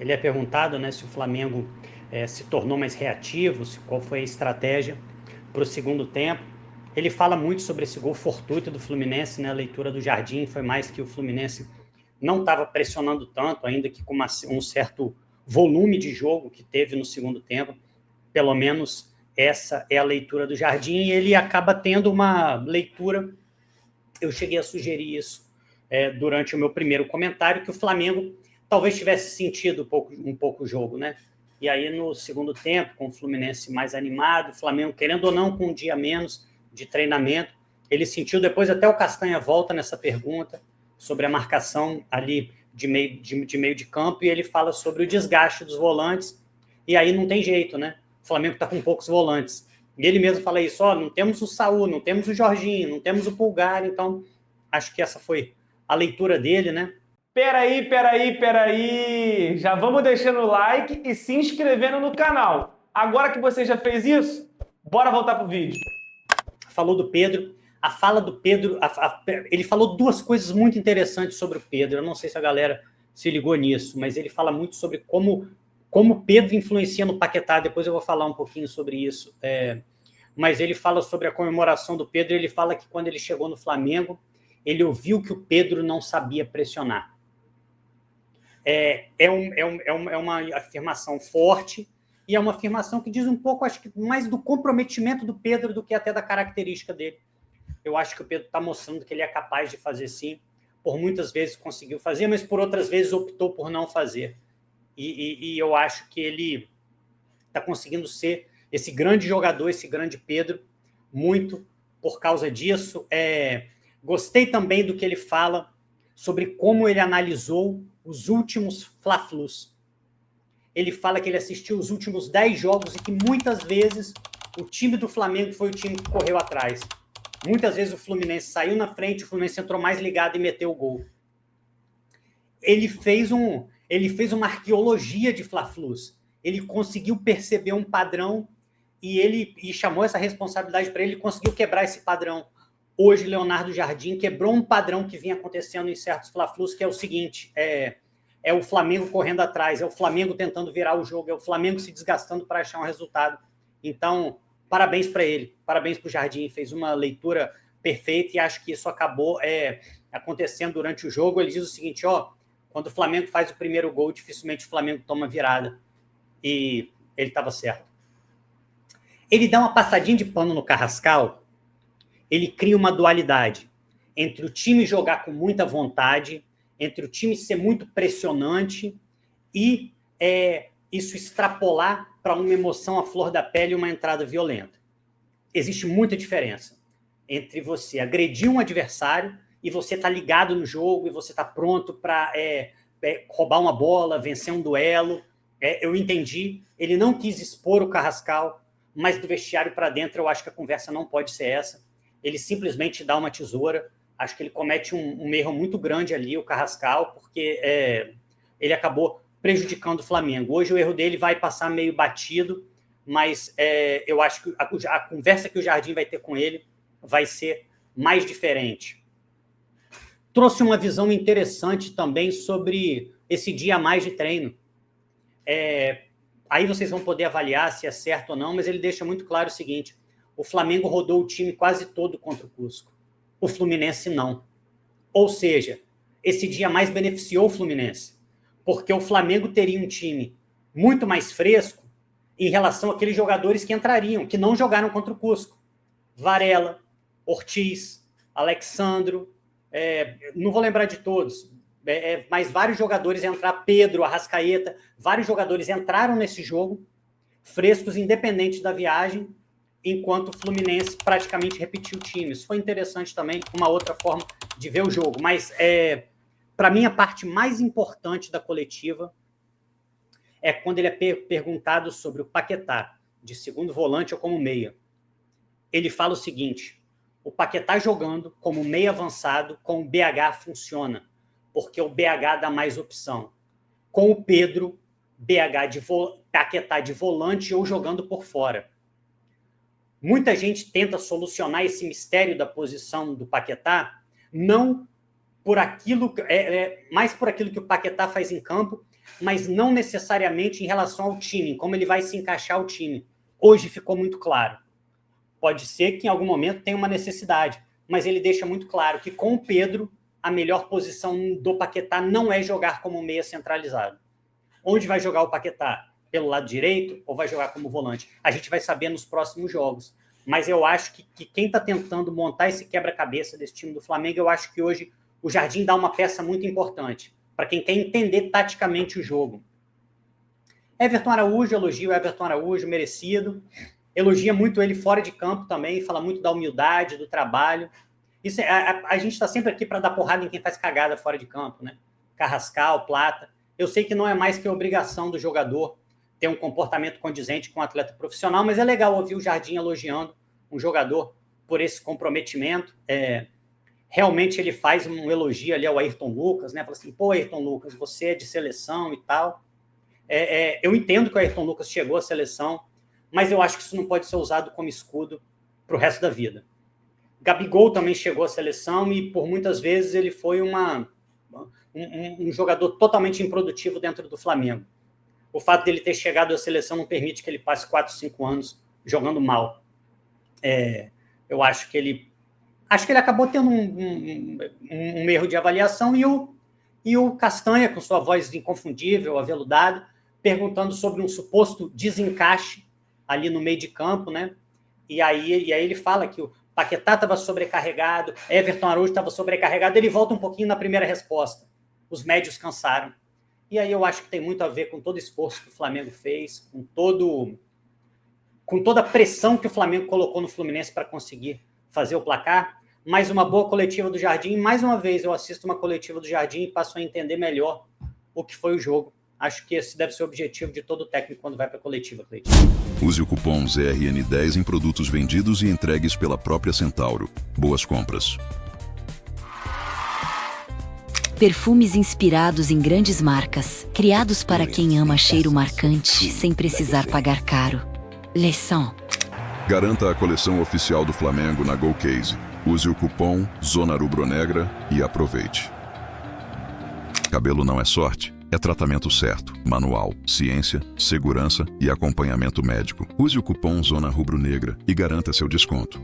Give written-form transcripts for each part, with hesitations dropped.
Ele é perguntado, né, se o Flamengo se tornou mais reativo, qual foi a estratégia para o segundo tempo. Ele fala muito sobre esse gol fortuito do Fluminense, né? A leitura do Jardim foi mais que o Fluminense não estava pressionando tanto, ainda que com um certo volume de jogo que teve no segundo tempo. Pelo menos essa é a leitura do Jardim, e ele acaba tendo uma leitura. Eu cheguei a sugerir isso durante o meu primeiro comentário, que o Flamengo talvez tivesse sentido um pouco o jogo, né? E aí, no segundo tempo, com o Fluminense mais animado, o Flamengo, querendo ou não, com um dia menos de treinamento, ele sentiu, depois até o Castanha volta nessa pergunta, sobre a marcação ali de meio de campo, e ele fala sobre o desgaste dos volantes, e aí não tem jeito, né? O Flamengo está com poucos volantes. E ele mesmo fala isso, não temos o Saúl, não temos o Jorginho, não temos o Pulgar, então acho que essa foi a leitura dele, né? Peraí. Já vamos deixando o like e se inscrevendo no canal. Agora que você já fez isso, bora voltar pro vídeo. Falou do Pedro. A fala do Pedro, ele falou duas coisas muito interessantes sobre o Pedro. Eu não sei se a galera se ligou nisso, mas ele fala muito sobre como o Pedro influencia no Paquetá. Depois eu vou falar um pouquinho sobre isso. Mas ele fala sobre a comemoração do Pedro. Ele fala que quando ele chegou no Flamengo, ele ouviu que o Pedro não sabia pressionar. É uma afirmação forte, e é uma afirmação que diz um pouco, acho que mais do comprometimento do Pedro do que até da característica dele. Eu acho que o Pedro está mostrando que ele é capaz de fazer sim, por muitas vezes conseguiu fazer, mas por outras vezes optou por não fazer. E eu acho que ele está conseguindo ser esse grande jogador, esse grande Pedro, muito por causa disso. Gostei também do que ele fala sobre como ele analisou os últimos Fla-Flus. Ele fala que ele assistiu os últimos 10 jogos e que muitas vezes o time do Flamengo foi o time que correu atrás. Muitas vezes o Fluminense saiu na frente, o Fluminense entrou mais ligado e meteu o gol. Ele fez uma arqueologia de Fla-Flus. Ele conseguiu perceber um padrão e chamou essa responsabilidade para ele, ele conseguiu quebrar esse padrão. Hoje, Leonardo Jardim quebrou um padrão que vinha acontecendo em certos Fla-Flus, que é o seguinte, é o Flamengo correndo atrás, é o Flamengo tentando virar o jogo, é o Flamengo se desgastando para achar um resultado. Então, parabéns para ele, parabéns para o Jardim, fez uma leitura perfeita, e acho que isso acabou acontecendo durante o jogo. Ele diz o seguinte, quando o Flamengo faz o primeiro gol, dificilmente o Flamengo toma virada, e ele estava certo. Ele dá uma passadinha de pano no Carrascal, ele cria uma dualidade entre o time jogar com muita vontade, entre o time ser muito pressionante e isso extrapolar para uma emoção à flor da pele e uma entrada violenta. Existe muita diferença entre você agredir um adversário e você estar ligado no jogo e você estar pronto para roubar uma bola, vencer um duelo. Eu entendi, ele não quis expor o Carrascal, mas do vestiário para dentro eu acho que a conversa não pode ser essa. Ele simplesmente dá uma tesoura. Acho que ele comete um erro muito grande ali, o Carrascal, porque ele acabou prejudicando o Flamengo. Hoje o erro dele vai passar meio batido, mas eu acho que a conversa que o Jardim vai ter com ele vai ser mais diferente. Trouxe uma visão interessante também sobre esse dia a mais de treino. Aí vocês vão poder avaliar se é certo ou não, mas ele deixa muito claro o seguinte: o Flamengo rodou o time quase todo contra o Cusco. O Fluminense não. Ou seja, esse dia mais beneficiou o Fluminense, porque o Flamengo teria um time muito mais fresco em relação àqueles jogadores que entrariam, que não jogaram contra o Cusco. Varela, Ortiz, Alexandro, não vou lembrar de todos, mas vários jogadores entraram, Pedro, Arrascaeta, vários jogadores entraram nesse jogo, frescos, independente da viagem, enquanto o Fluminense praticamente repetiu o time. Isso foi interessante também, uma outra forma de ver o jogo. Mas, para mim, a parte mais importante da coletiva é quando ele é perguntado sobre o Paquetá, de segundo volante ou como meia. Ele fala o seguinte: o Paquetá jogando como meia avançado com o BH funciona, porque o BH dá mais opção. Com o Pedro, Paquetá de volante ou jogando por fora. Muita gente tenta solucionar esse mistério da posição do Paquetá, não mais por aquilo que o Paquetá faz em campo, mas não necessariamente em relação ao time, como ele vai se encaixar ao time. Hoje ficou muito claro. Pode ser que em algum momento tenha uma necessidade, mas ele deixa muito claro que com o Pedro, a melhor posição do Paquetá não é jogar como meia centralizado. Onde vai jogar o Paquetá? Pelo lado direito ou vai jogar como volante? A gente vai saber nos próximos jogos. Mas eu acho que quem está tentando montar esse quebra-cabeça desse time do Flamengo, eu acho que hoje o Jardim dá uma peça muito importante para quem quer entender taticamente o jogo. Everton Araújo, elogio o Everton Araújo, merecido. Elogia muito ele fora de campo também, fala muito da humildade, do trabalho. Isso a gente está sempre aqui para dar porrada em quem faz cagada fora de campo, né? Carrascal, Plata. Eu sei que não é mais que a obrigação do jogador ter um comportamento condizente com um atleta profissional, mas é legal ouvir o Jardim elogiando um jogador por esse comprometimento. Realmente ele faz um elogio ali ao Ayrton Lucas, né? Fala assim, pô, Ayrton Lucas, você é de seleção e tal. Eu entendo que o Ayrton Lucas chegou à seleção, mas eu acho que isso não pode ser usado como escudo para o resto da vida. Gabigol também chegou à seleção e por muitas vezes ele foi um jogador totalmente improdutivo dentro do Flamengo. O fato dele ter chegado à seleção não permite que ele passe 4, 5 anos jogando mal. Eu acho que ele acabou tendo um erro de avaliação e o Castanha, com sua voz inconfundível, aveludada, perguntando sobre um suposto desencaixe ali no meio de campo, né? E aí ele fala que o Paquetá estava sobrecarregado, Everton Araújo estava sobrecarregado, ele volta um pouquinho na primeira resposta. Os médios cansaram. E aí eu acho que tem muito a ver com todo o esforço que o Flamengo fez, com toda a pressão que o Flamengo colocou no Fluminense para conseguir fazer o placar. Mais uma boa coletiva do Jardim. Mais uma vez eu assisto uma coletiva do Jardim e passo a entender melhor o que foi o jogo. Acho que esse deve ser o objetivo de todo técnico quando vai para a coletiva, Cleiton. Use o cupom ZRN10 em produtos vendidos e entregues pela própria Centauro. Boas compras. Perfumes inspirados em grandes marcas, criados para quem ama cheiro marcante, sem precisar pagar caro. Lesson. Garanta a coleção oficial do Flamengo na GoCase. Use o cupom Zona Rubro-Negra e aproveite. Cabelo não é sorte, é tratamento certo, manual, ciência, segurança e acompanhamento médico. Use o cupom Zona Rubro-Negra e garanta seu desconto.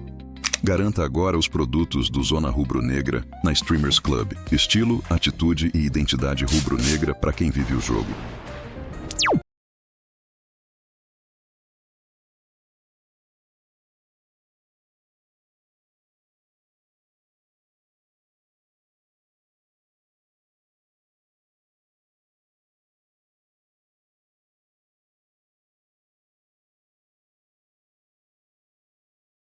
Garanta agora os produtos do Zona Rubro-Negra na Streamers Club. Estilo, atitude e identidade rubro-negra para quem vive o jogo.